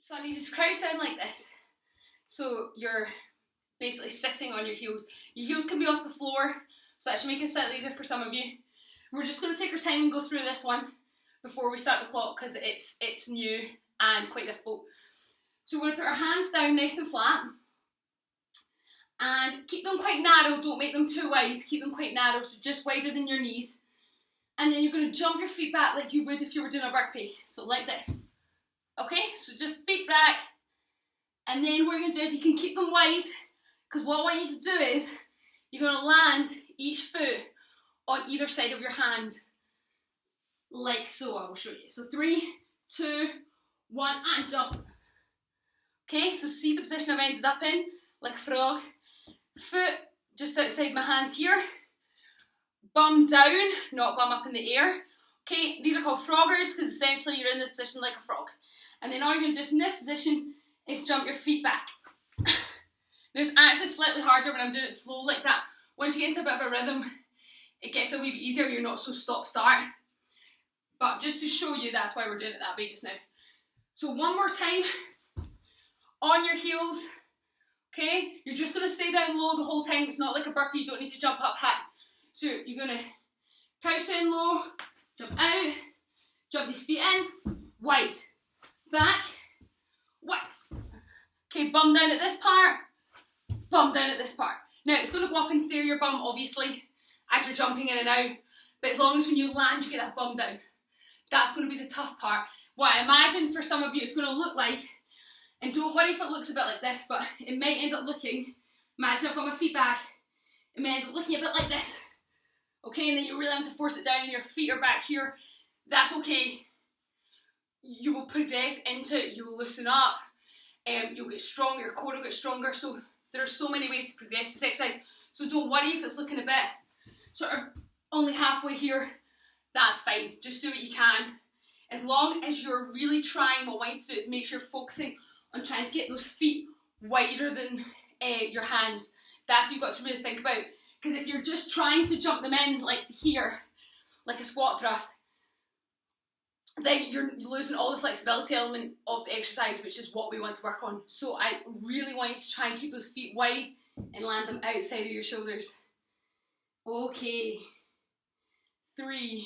So you just crouch down like this. So you're basically sitting on your heels. Your heels can be off the floor, so that should make it slightly easier for some of you. We're just going to take our time and go through this one before we start the clock because it's new and quite difficult. So we're going to put our hands down nice and flat and keep them quite narrow. Don't make them too wide, keep them quite narrow, so just wider than your knees. And then you're going to jump your feet back like you would if you were doing a burpee, so like this. Okay, so just feet back, and then what you're going to do is you can keep them wide, because what I want you to do is you're going to land each foot on either side of your hand, like so. I will show you. So 3, 2, 1, and jump. Okay, so see the position I've ended up in, like a frog. Foot just outside my hand here. Bum down, not bum up in the air. Okay, these are called froggers because essentially you're in this position like a frog. And then all you're going to do from this position is jump your feet back. Now it's actually slightly harder when I'm doing it slow like that. Once you get into a bit of a rhythm, it gets a wee bit easier, you're not so stop-start. But just to show you, that's why we're doing it that way just now. So one more time, on your heels, okay? You're just going to stay down low the whole time. It's not like a burpee, you don't need to jump up high. So you're going to crouch down low, jump out, jump these feet in, wide, back, wide. Okay, bum down at this part, bum down at this part. Now it's going to go up and steer your bum obviously as you're jumping in and out, but as long as when you land you get that bum down. That's going to be the tough part. What I imagine for some of you it's going to look like, and don't worry if it looks a bit like this, but it might end up looking, imagine I've got my feet back, it might end up looking a bit like this. Okay, and then you really have to force it down and your feet are back here. That's okay. You will progress into it, you'll loosen up, you'll get stronger, your core will get stronger. So there are so many ways to progress this exercise. So don't worry if it's looking a bit sort of only halfway here, that's fine. Just do what you can. As long as you're really trying, what I want you to do is make sure you're focusing on trying to get those feet wider than your hands. That's what you've got to really think about. Because if you're just trying to jump them in like to here, like a squat thrust, then you're losing all the flexibility element of the exercise, which is what we want to work on. So I really want you to try and keep those feet wide and land them outside of your shoulders. Okay, 3.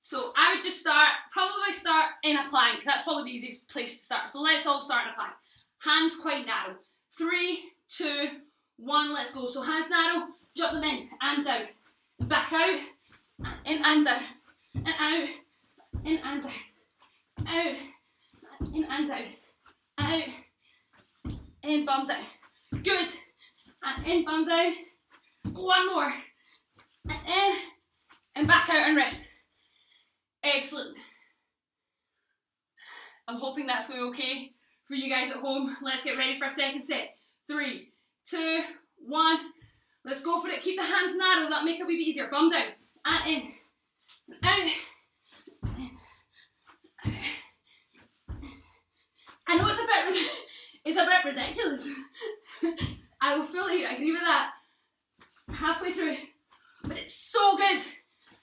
So I would just probably start in a plank. That's probably the easiest place to start. So let's all start in a plank. Hands quite narrow. 3, 2, 1, let's go. So hands narrow, jump them in and down. Back out, in and down, and out, in and down, out, in and down, out, in, bum down. Good. And in, bum down. One more. And in, and back out and rest. Excellent. I'm hoping that's going okay for you guys at home. Let's get ready for a second set. 3, 2, 1. Let's go for it. Keep the hands narrow. That'll make it a wee bit easier. Bum down. And in. And out. I know it's a bit ridiculous. I will fully agree with that. Halfway through. But it's so good.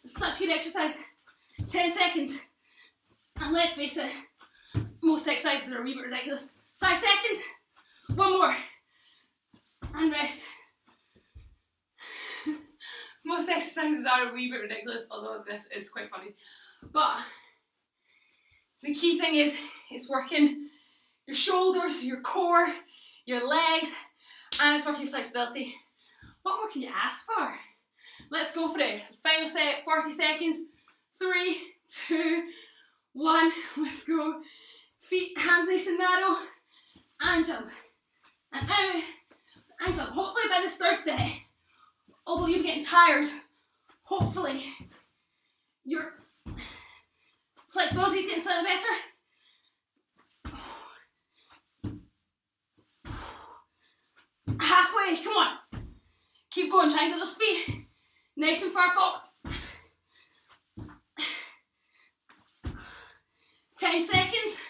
It's such good exercise. 10 seconds. And let's face it, most exercises are a wee bit ridiculous. 5 seconds. One more. And rest. Most exercises are a wee bit ridiculous, although this is quite funny. But the key thing is, it's working your shoulders, your core, your legs, and it's working your flexibility. What more can you ask for? Let's go for it. Final set, 40 seconds. 3, 2, 1. Let's go. Feet, hands nice and narrow. And jump. And out. And jump. Hopefully by this third set, although you're getting tired, hopefully your flexibility is getting slightly better. Halfway, come on. Keep going, try and get those feet nice and far forward. 10 seconds.